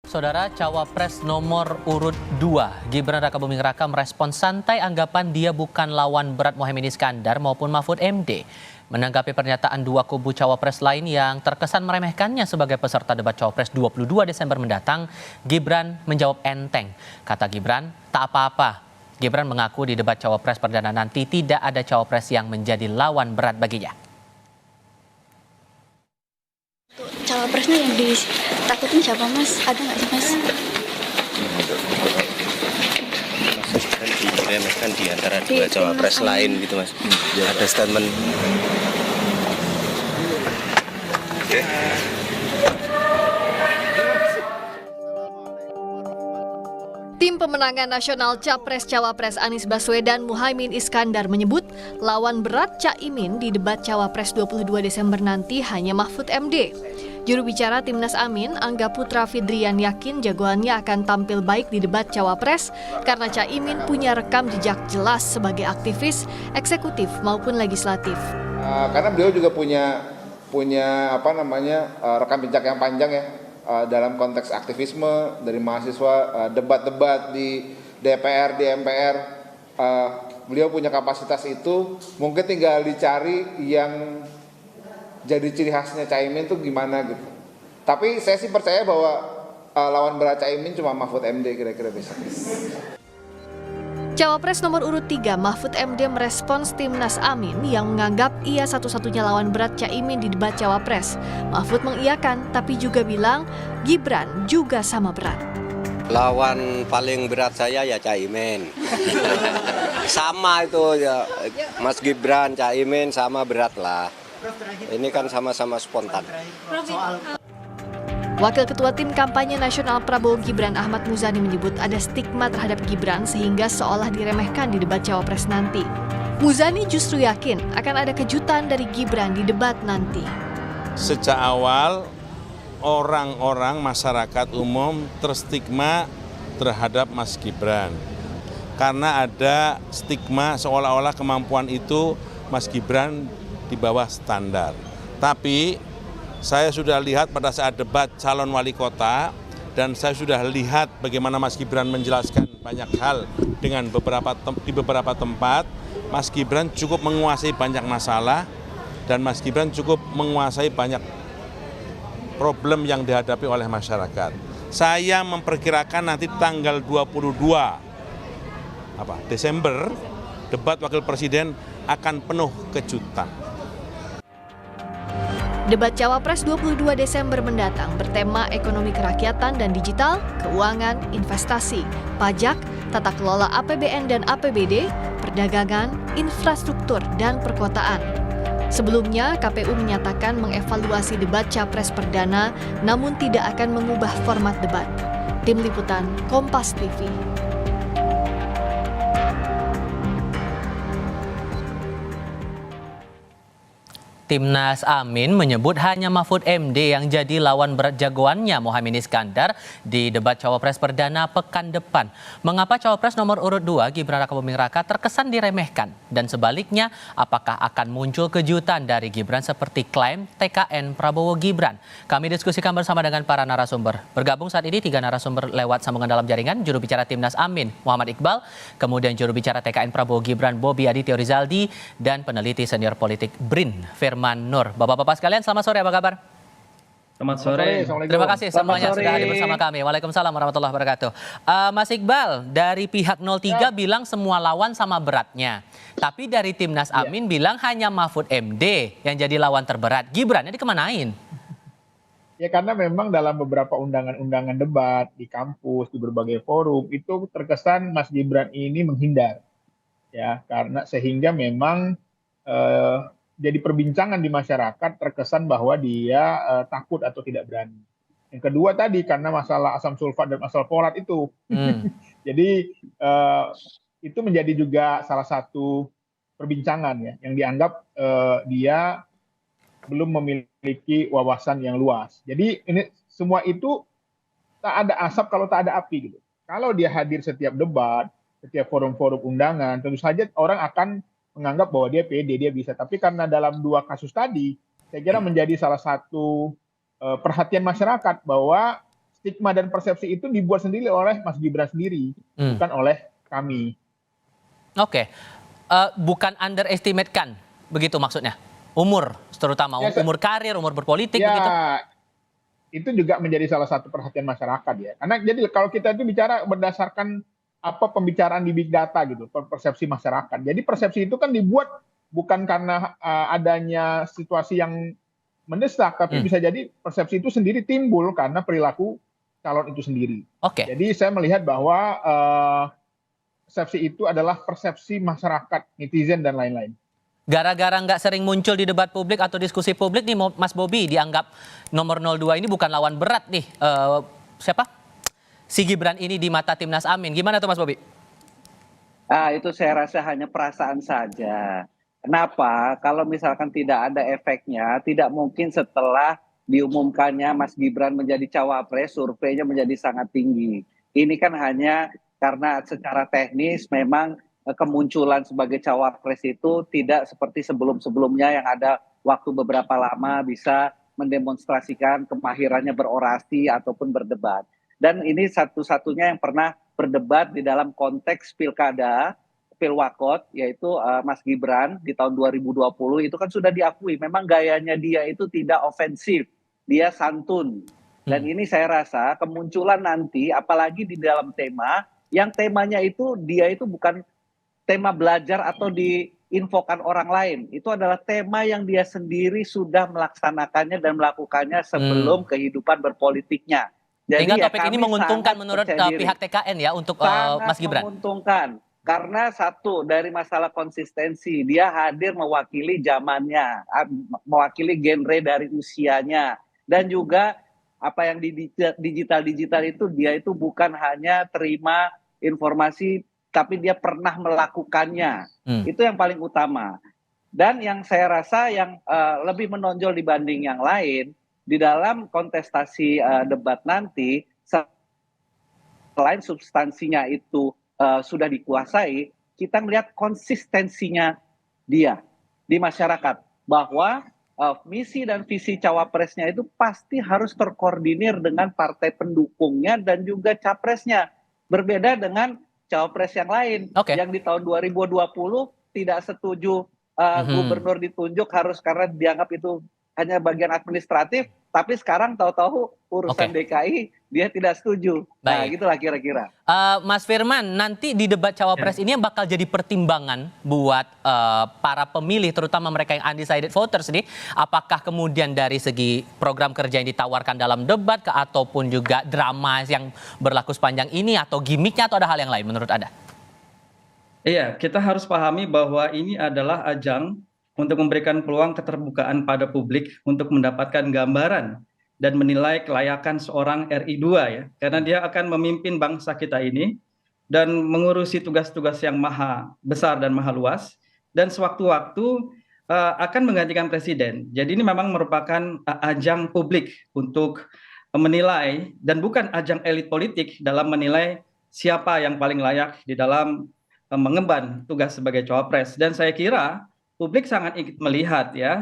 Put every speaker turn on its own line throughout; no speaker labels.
Saudara Cawapres nomor urut 2, Gibran Rakabuming Raka merespon santai anggapan dia bukan lawan berat Mohaimin Iskandar maupun Mahfud MD. Menanggapi pernyataan dua kubu Cawapres lain yang terkesan meremehkannya sebagai peserta debat Cawapres 22 Desember mendatang, Gibran menjawab enteng. Kata Gibran, tak apa-apa. Gibran mengaku di debat Cawapres perdana nanti tidak ada Cawapres yang menjadi lawan berat baginya.
Cawapresnya yang ditakutin siapa mas? Ada nggak sih mas?
Kan diremehkan di antara dua cawapres lain gitu mas. Ada statement. Oke.
Tim pemenangan nasional Capres-Cawapres Anies Baswedan Muhaimin Iskandar menyebut lawan berat Caimin di debat Cawapres 22 Desember nanti hanya Mahfud MD. Juru bicara Timnas Amin, Angga Putra Fidrian yakin jagoannya akan tampil baik di debat Cawapres karena Caimin punya rekam jejak jelas sebagai aktivis, eksekutif maupun legislatif.
Karena beliau juga punya rekam jejak yang panjang ya. Dalam konteks aktivisme dari mahasiswa, debat-debat di DPR, di MPR, beliau punya kapasitas itu, mungkin tinggal dicari yang jadi ciri khasnya Caimin itu gimana gitu. Tapi saya sih percaya bahwa lawan berat Caimin cuma Mahfud MD kira-kira besok.
Cawapres nomor urut 3 Mahfud MD merespons Timnas Amin yang menganggap ia satu-satunya lawan berat Caimin di debat Cawapres. Mahfud mengiyakan tapi juga bilang Gibran juga sama berat.
Lawan paling berat saya ya Caimin. Sama itu ya Mas Gibran, Caimin sama berat lah. Ini kan sama-sama spontan.
Wakil Ketua Tim Kampanye Nasional Prabowo Gibran Ahmad Muzani menyebut ada stigma terhadap Gibran sehingga seolah diremehkan di debat Cawapres nanti. Muzani justru yakin akan ada kejutan dari Gibran di debat nanti.
Sejak awal orang-orang masyarakat umum terstigma terhadap Mas Gibran. Karena ada stigma seolah-olah kemampuan itu Mas Gibran di bawah standar. Tapi saya sudah lihat pada saat debat calon wali kota dan saya sudah lihat bagaimana Mas Gibran menjelaskan banyak hal dengan di beberapa tempat. Mas Gibran cukup menguasai banyak masalah dan Mas Gibran cukup menguasai banyak problem yang dihadapi oleh masyarakat. Saya memperkirakan nanti tanggal 22 Desember debat wakil presiden akan penuh kejutan.
Debat Cawapres 22 Desember mendatang bertema ekonomi kerakyatan dan digital, keuangan, investasi, pajak, tata kelola APBN dan APBD, perdagangan, infrastruktur, dan perkotaan. Sebelumnya, KPU menyatakan mengevaluasi debat Capres perdana namun tidak akan mengubah format debat. Tim Liputan, Kompas TV.
Timnas Amin menyebut hanya Mahfud MD yang jadi lawan berat jagoannya Mohaimin Iskandar di debat Cawapres perdana pekan depan. Mengapa Cawapres nomor urut 2 Gibran Rakabuming Raka terkesan diremehkan? Dan sebaliknya, apakah akan muncul kejutan dari Gibran seperti klaim TKN Prabowo Gibran? Kami diskusikan bersama dengan para narasumber. Bergabung saat ini 3 narasumber lewat sambungan dalam jaringan, juru bicara Timnas Amin Muhammad Iqbal, kemudian juru bicara TKN Prabowo Gibran Bobi Aditya Rizaldi, dan peneliti senior politik BRIN Firman Nur. Bapak-bapak sekalian, selamat sore, apa kabar?
Selamat sore.
Terima kasih semuanya sudah hadir bersama kami. Waalaikumsalam warahmatullahi wabarakatuh. Mas Iqbal, dari pihak 03 bilang semua lawan sama beratnya. Tapi dari Timnas Amin bilang hanya Mahfud MD yang jadi lawan terberat. Gibran ini dikemanain?
Ya karena memang dalam beberapa undangan-undangan debat di kampus, di berbagai forum, itu terkesan Mas Gibran ini menghindar. Ya, karena sehingga memang jadi perbincangan di masyarakat terkesan bahwa dia takut atau tidak berani. Yang kedua tadi karena masalah asam sulfat dan asam folat itu. Jadi itu menjadi juga salah satu perbincangan ya yang dianggap dia belum memiliki wawasan yang luas. Jadi ini semua itu tak ada asap kalau tak ada api gitu. Kalau dia hadir setiap debat, setiap forum-forum undangan, tentu saja orang akan menganggap bahwa dia pede, dia bisa. Tapi karena dalam 2 kasus tadi, saya kira menjadi salah satu perhatian masyarakat bahwa stigma dan persepsi itu dibuat sendiri oleh Mas Gibran sendiri, bukan oleh kami.
Oke. Bukan underestimate kan, begitu maksudnya? Umur, terutama
Ya,
umur karir, umur berpolitik,
ya,
begitu?
itu juga menjadi salah satu perhatian masyarakat ya. Karena jadi kalau kita itu bicara berdasarkan apa pembicaraan di big data gitu, persepsi masyarakat. Jadi persepsi itu kan dibuat bukan karena adanya situasi yang mendesak, tapi bisa jadi persepsi itu sendiri timbul karena perilaku calon itu sendiri.
Oke.
Jadi saya melihat bahwa persepsi itu adalah persepsi masyarakat, netizen dan lain-lain.
Gara-gara nggak sering muncul di debat publik atau diskusi publik nih Mas Bobi dianggap nomor 02 ini bukan lawan berat nih. Siapa? Si Gibran ini di mata Timnas Amin. Gimana tuh Mas Bobi?
Itu saya rasa hanya perasaan saja. Kenapa? Kalau misalkan tidak ada efeknya, tidak mungkin setelah diumumkannya Mas Gibran menjadi cawapres, surveinya menjadi sangat tinggi. Ini kan hanya karena secara teknis memang kemunculan sebagai cawapres itu tidak seperti sebelum-sebelumnya yang ada waktu beberapa lama bisa mendemonstrasikan kemahirannya berorasi ataupun berdebat. Dan ini satu-satunya yang pernah berdebat di dalam konteks pilkada, pilwakot, yaitu Mas Gibran di tahun 2020 itu kan sudah diakui memang gayanya dia itu tidak ofensif, dia santun. Dan ini saya rasa kemunculan nanti apalagi di dalam tema, yang temanya itu dia itu bukan tema belajar atau diinfokan orang lain. Itu adalah tema yang dia sendiri sudah melaksanakannya dan melakukannya sebelum kehidupan berpolitiknya. Jadi
sehingga topik
kami
ini menguntungkan
sangat
menurut
percaya diri.
pihak TKN ya untuk Mas Gibran.
Sangat menguntungkan. Karena satu, dari masalah konsistensi, dia hadir mewakili zamannya, mewakili genre dari usianya. Dan juga apa yang di digital itu dia itu bukan hanya terima informasi, tapi dia pernah melakukannya. Itu yang paling utama. Dan yang saya rasa yang lebih menonjol dibanding yang lain, di dalam kontestasi debat nanti, selain substansinya itu sudah dikuasai, kita melihat konsistensinya dia di masyarakat. Bahwa misi dan visi cawapresnya itu pasti harus terkoordinir dengan partai pendukungnya dan juga capresnya. Berbeda dengan cawapres yang lain yang di tahun 2020 tidak setuju gubernur ditunjuk harus karena dianggap itu hanya bagian administratif, tapi sekarang tahu-tahu urusan DKI dia tidak setuju. Nah, gitulah kira-kira.
Mas Firman, nanti di debat cawapres ini yang bakal jadi pertimbangan buat para pemilih, terutama mereka yang undecided voters nih, apakah kemudian dari segi program kerja yang ditawarkan dalam debat, ataupun juga drama yang berlaku sepanjang ini, atau gimmicknya, atau ada hal yang lain menurut Anda?
Iya, kita harus pahami bahwa ini adalah ajang untuk memberikan peluang keterbukaan pada publik untuk mendapatkan gambaran dan menilai kelayakan seorang RI2 ya. Karena dia akan memimpin bangsa kita ini dan mengurusi tugas-tugas yang maha besar dan maha luas, dan sewaktu-waktu akan menggantikan presiden. Jadi ini memang merupakan ajang publik untuk menilai, dan bukan ajang elit politik dalam menilai siapa yang paling layak di dalam mengemban tugas sebagai cawapres. Dan saya kira publik sangat ingin melihat ya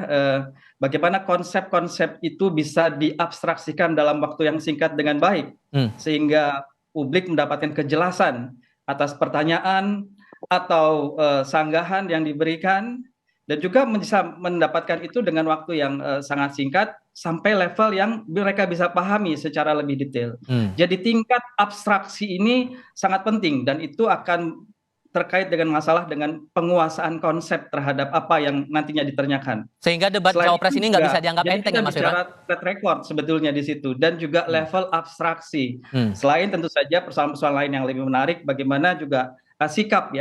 bagaimana konsep-konsep itu bisa diabstraksikan dalam waktu yang singkat dengan baik, sehingga publik mendapatkan kejelasan atas pertanyaan atau sanggahan yang diberikan, dan juga bisa mendapatkan itu dengan waktu yang sangat singkat sampai level yang mereka bisa pahami secara lebih detail. Jadi tingkat abstraksi ini sangat penting, dan itu akan terkait dengan masalah dengan penguasaan konsep terhadap apa yang nantinya ditanyakan.
Sehingga debat cawapres ini nggak bisa dianggap enteng ya Mas Firman?
Bicara track record sebetulnya di situ, dan juga level abstraksi. Selain tentu saja persoalan-persoalan lain yang lebih menarik, bagaimana juga sikap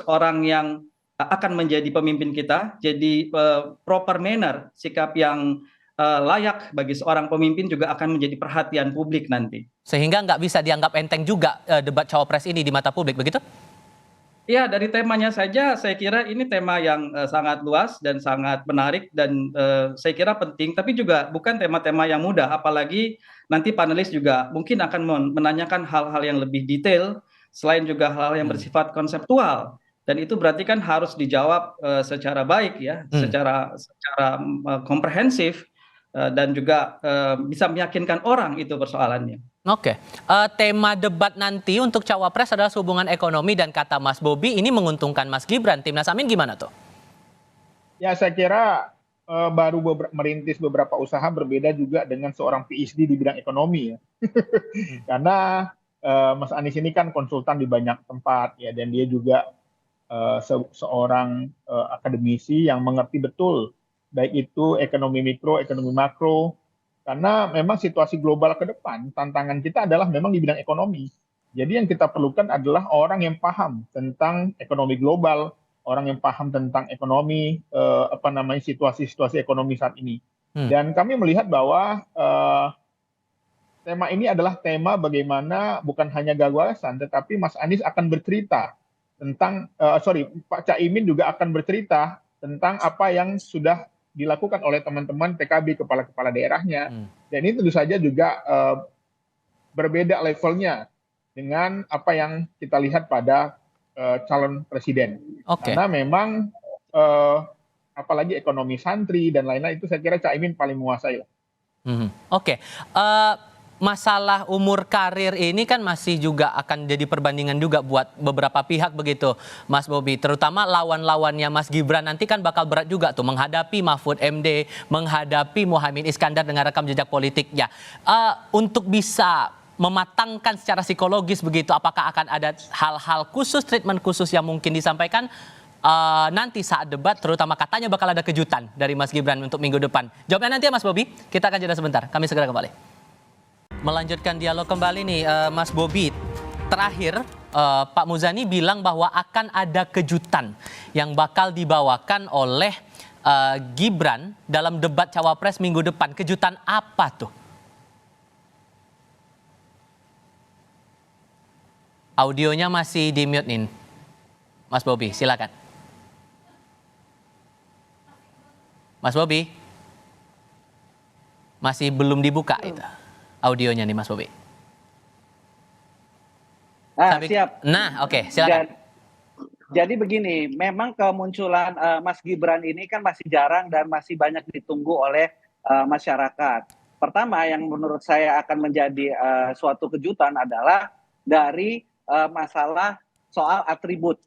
seorang yang akan menjadi pemimpin kita, jadi proper manner, sikap yang layak bagi seorang pemimpin juga akan menjadi perhatian publik nanti.
Sehingga nggak bisa dianggap enteng juga debat cawapres ini di mata publik, begitu?
Ya, dari temanya saja saya kira ini tema yang sangat luas dan sangat menarik, dan saya kira penting, tapi juga bukan tema-tema yang mudah, apalagi nanti panelis juga mungkin akan menanyakan hal-hal yang lebih detail, selain juga hal yang bersifat konseptual, dan itu berarti kan harus dijawab secara baik ya, secara komprehensif, dan juga bisa meyakinkan orang itu persoalannya.
Oke, tema debat nanti untuk cawapres adalah hubungan ekonomi dan kata Mas Bobi ini menguntungkan Mas Gibran. Timnas Amin gimana tuh?
Ya, saya kira baru merintis beberapa usaha berbeda juga dengan seorang PhD di bidang ekonomi ya. Karena Mas Anies ini kan konsultan di banyak tempat ya, dan dia juga seorang akademisi yang mengerti betul baik itu ekonomi mikro, ekonomi makro. Karena memang situasi global ke depan, tantangan kita adalah memang di bidang ekonomi. Jadi yang kita perlukan adalah orang yang paham tentang ekonomi global, orang yang paham tentang ekonomi, situasi-situasi ekonomi saat ini. Dan kami melihat bahwa tema ini adalah tema bagaimana bukan hanya gagasan, tetapi Mas Anies akan bercerita tentang, Pak Caimin juga akan bercerita tentang apa yang sudah dilakukan oleh teman-teman PKB, kepala-kepala daerahnya. Dan ini tentu saja juga berbeda levelnya dengan apa yang kita lihat pada calon presiden. Karena memang apalagi ekonomi santri dan lain-lain itu saya kira Caimin paling menguasai.
Oke. Masalah umur karir ini kan masih juga akan jadi perbandingan juga buat beberapa pihak begitu, Mas Bobi. Terutama lawan-lawannya Mas Gibran nanti kan bakal berat juga tuh menghadapi Mahfud MD, menghadapi Muhaimin Iskandar dengan rekam jejak politiknya. Untuk bisa mematangkan secara psikologis begitu, apakah akan ada hal-hal khusus, treatment khusus yang mungkin disampaikan nanti saat debat, terutama katanya bakal ada kejutan dari Mas Gibran untuk minggu depan. Jawabnya nanti ya Mas Bobi, kita akan jeda sebentar, kami segera kembali. Melanjutkan dialog kembali nih Mas Bobi. Terakhir Pak Muzani bilang bahwa akan ada kejutan yang bakal dibawakan oleh Gibran dalam debat cawapres minggu depan. Kejutan apa tuh? Audionya masih di mute nih, Mas Bobi, silakan. Mas Bobi, masih belum dibuka itu audionya nih Mas Bobi.
Siap.
Nah, oke, silakan.
Jadi begini, memang kemunculan Mas Gibran ini kan masih jarang dan masih banyak ditunggu oleh masyarakat. Pertama yang menurut saya akan menjadi suatu kejutan adalah dari masalah soal atribut.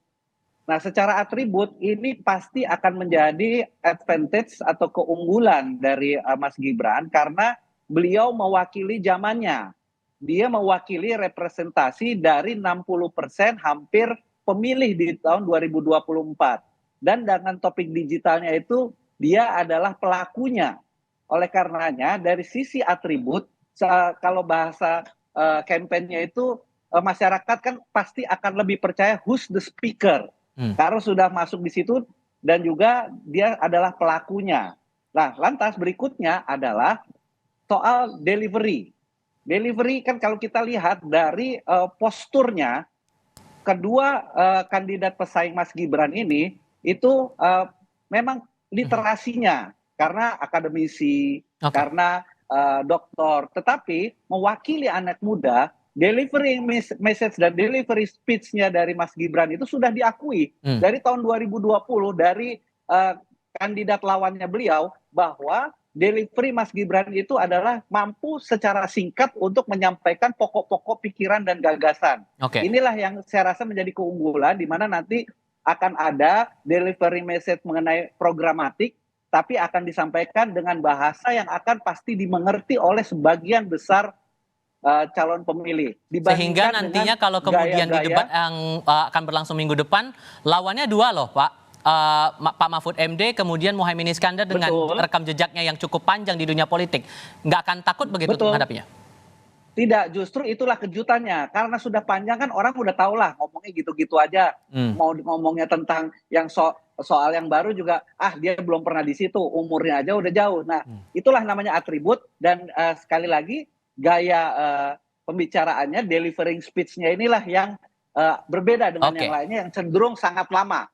Nah, secara atribut ini pasti akan menjadi advantage atau keunggulan dari Mas Gibran karena beliau mewakili zamannya. Dia mewakili representasi dari 60% hampir pemilih di tahun 2024. Dan dengan topik digitalnya itu dia adalah pelakunya. Oleh karenanya dari sisi atribut, kalau bahasa kampanye itu masyarakat kan pasti akan lebih percaya who's the speaker. Karena sudah masuk di situ dan juga dia adalah pelakunya. Nah, lantas berikutnya adalah soal delivery. Delivery kan kalau kita lihat dari posturnya, kedua kandidat pesaing Mas Gibran ini itu memang literasinya karena akademisi, karena doktor, tetapi mewakili anak muda, delivery message dan delivery speech-nya dari Mas Gibran itu sudah diakui dari tahun 2020 dari kandidat lawannya beliau bahwa delivery Mas Gibran itu adalah mampu secara singkat untuk menyampaikan pokok-pokok pikiran dan gagasan. Inilah yang saya rasa menjadi keunggulan di mana nanti akan ada delivery message mengenai programatik, tapi akan disampaikan dengan bahasa yang akan pasti dimengerti oleh sebagian besar calon pemilih.
Sehingga nantinya kalau kemudian di debat yang akan berlangsung minggu depan, lawannya dua loh Pak. Pak Mahfud MD, kemudian Muhaimin Iskandar dengan rekam jejaknya yang cukup panjang di dunia politik. Nggak akan takut begitu menghadapinya?
Tidak, justru itulah kejutannya. Karena sudah panjang kan orang udah tahu lah ngomongnya gitu-gitu aja. Mau ngomongnya tentang yang soal yang baru juga, dia belum pernah di situ, umurnya aja udah jauh. Nah, itulah namanya atribut dan sekali lagi gaya pembicaraannya, delivering speech-nya inilah yang berbeda dengan yang lainnya yang cenderung sangat lama.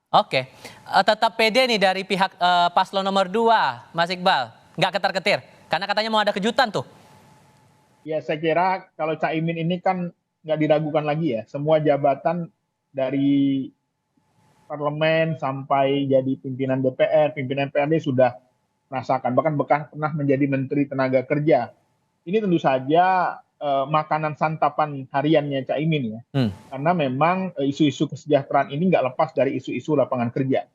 Tetap pede nih dari pihak paslon nomor 2, Mas Iqbal. Nggak ketar-ketir, karena katanya mau ada kejutan tuh.
Ya, saya kira kalau Caimin ini kan nggak diragukan lagi ya. Semua jabatan dari parlemen sampai jadi pimpinan DPR, pimpinan PRD sudah rasakan. Bahkan pernah menjadi Menteri Tenaga Kerja. Ini tentu saja makanan santapan hariannya Caimin ya. Karena memang isu-isu kesejahteraan ini nggak lepas dari isu-isu lapangan kerja.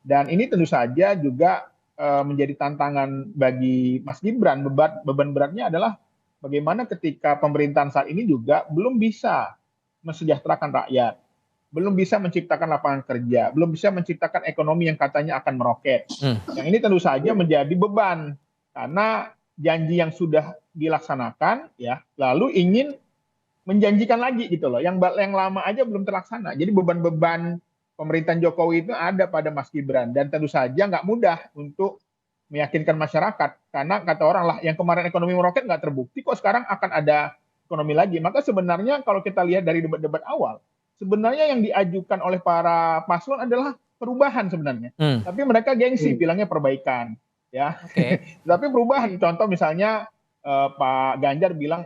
Dan ini tentu saja juga menjadi tantangan bagi Mas Gibran. Beban beratnya adalah bagaimana ketika pemerintahan saat ini juga belum bisa mensejahterakan rakyat, belum bisa menciptakan lapangan kerja, belum bisa menciptakan ekonomi yang katanya akan meroket. Yang ini tentu saja menjadi beban karena janji yang sudah dilaksanakan ya, lalu ingin menjanjikan lagi gitu loh. Yang lama aja belum terlaksana. Jadi beban-beban pemerintahan Jokowi itu ada pada Mas Gibran dan tentu saja nggak mudah untuk meyakinkan masyarakat karena kata orang lah yang kemarin ekonomi meroket nggak terbukti kok sekarang akan ada ekonomi lagi. Maka sebenarnya kalau kita lihat dari debat-debat awal, sebenarnya yang diajukan oleh para paslon adalah perubahan sebenarnya. Tapi mereka gengsi bilangnya perbaikan ya. Tapi perubahan, contoh misalnya Pak Ganjar bilang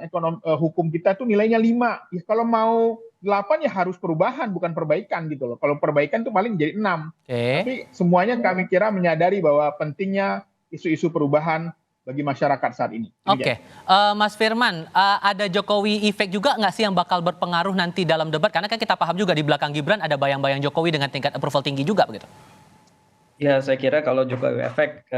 hukum kita tuh nilainya 5. Ya, kalau mau 8 ya harus perubahan bukan perbaikan gitu loh. Kalau perbaikan tuh paling jadi 6. Tapi semuanya kami kira menyadari bahwa pentingnya isu-isu perubahan bagi masyarakat saat ini.
Mas Firman, ada Jokowi efek juga nggak sih yang bakal berpengaruh nanti dalam debat? Karena kan kita paham juga di belakang Gibran ada bayang-bayang Jokowi dengan tingkat approval tinggi juga begitu.
Ya, saya kira kalau Jokowi efek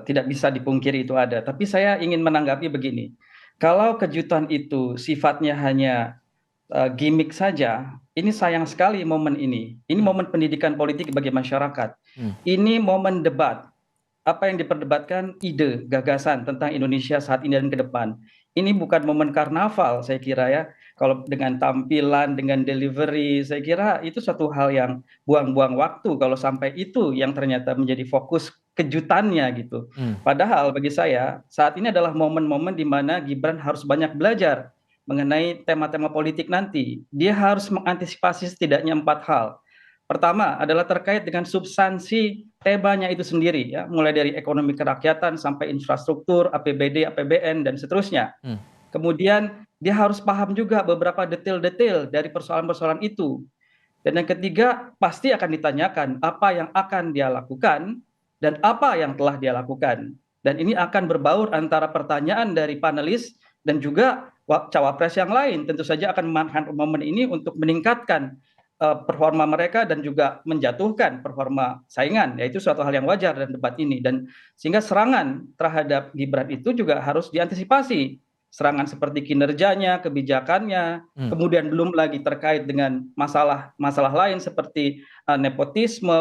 tidak bisa dipungkiri itu ada. Tapi saya ingin menanggapi begini. Kalau kejutan itu sifatnya hanya gimmick saja, ini sayang sekali momen ini. Ini momen pendidikan politik bagi masyarakat. Ini momen debat. Apa yang diperdebatkan ide, gagasan tentang Indonesia saat ini dan ke depan. Ini bukan momen karnaval saya kira ya. Kalau dengan tampilan, dengan delivery, saya kira itu suatu hal yang buang-buang waktu kalau sampai itu yang ternyata menjadi fokus kejutannya gitu. Padahal bagi saya saat ini adalah momen-momen di mana Gibran harus banyak belajar mengenai tema-tema politik nanti. Dia harus mengantisipasi setidaknya 4 hal. Pertama adalah terkait dengan substansi temanya itu sendiri ya, mulai dari ekonomi kerakyatan sampai infrastruktur, APBD, APBN dan seterusnya. Kemudian dia harus paham juga beberapa detail-detail dari persoalan-persoalan itu. Dan yang ketiga pasti akan ditanyakan apa yang akan dia lakukan dan apa yang telah dia lakukan. Dan ini akan berbaur antara pertanyaan dari panelis dan juga cawapres yang lain. Tentu saja akan memanfaatkan momen ini untuk meningkatkan performa mereka dan juga menjatuhkan performa saingan, yaitu suatu hal yang wajar dalam debat ini. Dan sehingga serangan terhadap Gibran itu juga harus diantisipasi. Serangan seperti kinerjanya, kebijakannya, kemudian belum lagi terkait dengan masalah lain seperti nepotisme,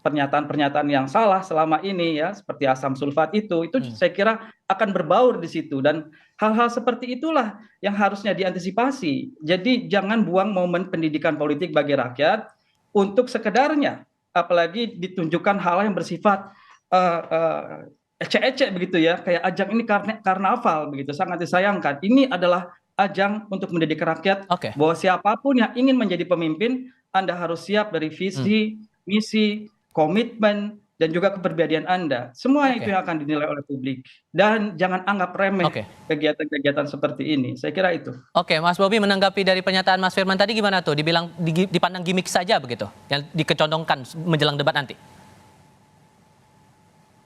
pernyataan-pernyataan yang salah selama ini ya, seperti asam sulfat itu saya kira akan berbaur di situ dan hal-hal seperti itulah yang harusnya diantisipasi. Jadi jangan buang momen pendidikan politik bagi rakyat untuk sekedarnya, apalagi ditunjukkan hal yang bersifat ecek-ecek begitu ya, kayak ajang ini karnaval begitu, sangat disayangkan. Ini adalah ajang untuk mendidik rakyat bahwa siapapun yang ingin menjadi pemimpin, Anda harus siap dari visi, misi, komitmen, dan juga kepribadian Anda. Semua itu yang akan dinilai oleh publik. Dan jangan anggap remeh kegiatan-kegiatan seperti ini. Saya kira itu.
Mas Bobi menanggapi dari pernyataan Mas Firman tadi gimana tuh? Dibilang dipandang gimmick saja begitu? Yang dikecondongkan menjelang debat nanti?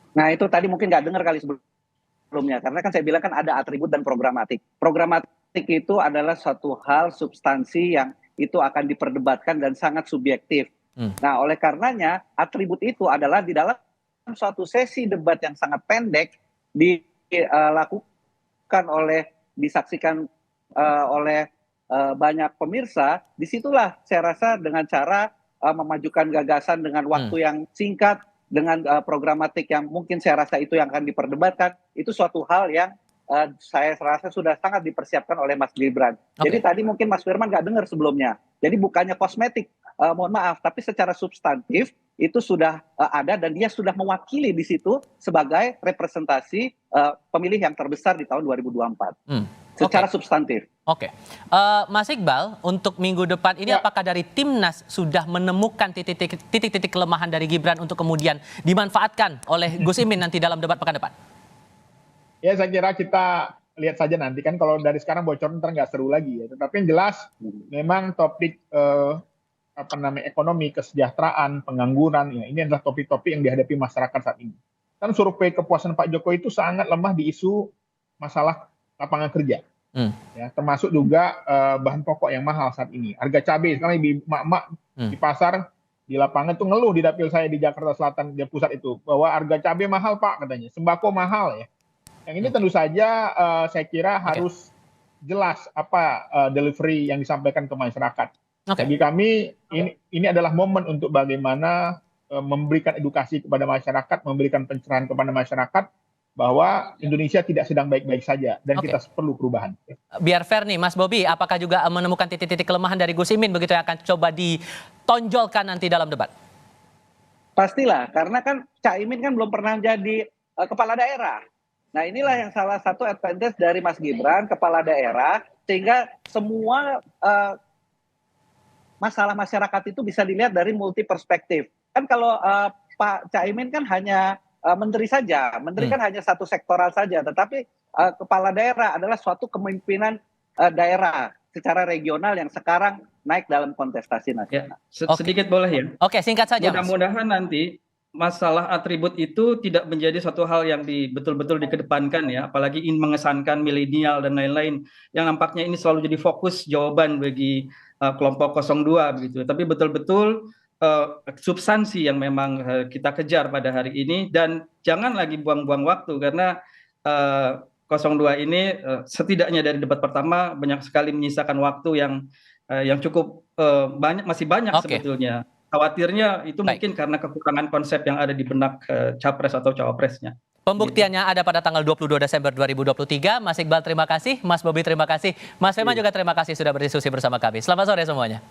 Nah itu tadi mungkin nggak dengar kali sebelumnya. Karena kan saya bilang kan ada atribut dan programatik. Programatik itu adalah suatu hal substansi yang itu akan diperdebatkan dan sangat subjektif. Nah, oleh karenanya atribut itu adalah di dalam suatu sesi debat yang sangat pendek dilakukan disaksikan oleh banyak pemirsa. Disitulah saya rasa dengan cara memajukan gagasan dengan waktu yang singkat, dengan programatik yang mungkin saya rasa itu yang akan diperdebatkan, itu suatu hal yang saya rasa sudah sangat dipersiapkan oleh Mas Gibran. Jadi tadi mungkin Mas Firman nggak dengar sebelumnya. Jadi bukannya kosmetik, mohon maaf, tapi secara substantif itu sudah ada dan dia sudah mewakili di situ sebagai representasi pemilih yang terbesar di tahun 2024. Secara substantif.
Mas Iqbal, untuk minggu depan ini apakah dari Timnas sudah menemukan titik-titik kelemahan dari Gibran untuk kemudian dimanfaatkan oleh Gus Imin nanti dalam debat pekan depan?
Ya saya kira kita lihat saja nanti kan kalau dari sekarang bocoran ntar nggak seru lagi ya. Tetapi yang jelas memang topik ekonomi, kesejahteraan, pengangguran ya ini adalah topik-topik yang dihadapi masyarakat saat ini. Kan survei kepuasan Pak Jokowi itu sangat lemah di isu masalah lapangan kerja.
Hmm.
Ya, termasuk juga bahan pokok yang mahal saat ini. Harga cabai sekarang emak-emak di pasar di lapangan tuh ngeluh di dapil saya di Jakarta Selatan di pusat itu bahwa harga cabai mahal Pak katanya, sembako mahal ya. Yang ini tentu saja saya kira harus jelas apa delivery yang disampaikan ke masyarakat. Bagi kami ini adalah momen untuk bagaimana memberikan edukasi kepada masyarakat, memberikan pencerahan kepada masyarakat bahwa Indonesia tidak sedang baik-baik saja dan kita perlu perubahan.
Biar fair nih Mas Bobi, apakah juga menemukan titik-titik kelemahan dari Gus Imin begitu yang akan coba ditonjolkan nanti dalam debat?
Pastilah, karena kan Cak Imin kan belum pernah jadi kepala daerah. Nah inilah yang salah satu advantage dari Mas Gibran, kepala daerah, sehingga semua masalah masyarakat itu bisa dilihat dari multi perspektif. Kan kalau Pak Cak Imin kan hanya menteri saja, menteri kan hanya satu sektoral saja, tetapi kepala daerah adalah suatu kepemimpinan daerah secara regional yang sekarang naik dalam kontestasi nasional.
Sedikit boleh ya?
Oke, singkat saja.
Mudah-mudahan nanti masalah atribut itu tidak menjadi suatu hal yang betul-betul dikedepankan ya, apalagi ingin mengesankan milenial dan lain-lain, yang nampaknya ini selalu jadi fokus jawaban bagi kelompok 02 begitu. Tapi betul-betul substansi yang memang kita kejar pada hari ini, dan jangan lagi buang-buang waktu karena 02 ini setidaknya dari debat pertama banyak sekali menyisakan waktu yang cukup masih banyak sebetulnya. Khawatirnya itu mungkin karena kekurangan konsep yang ada di benak capres atau cawapresnya.
Pembuktiannya ada pada tanggal 22 Desember 2023. Mas Iqbal terima kasih, Mas Bobi terima kasih, Mas Firman juga terima kasih sudah berdiskusi bersama kami. Selamat sore semuanya.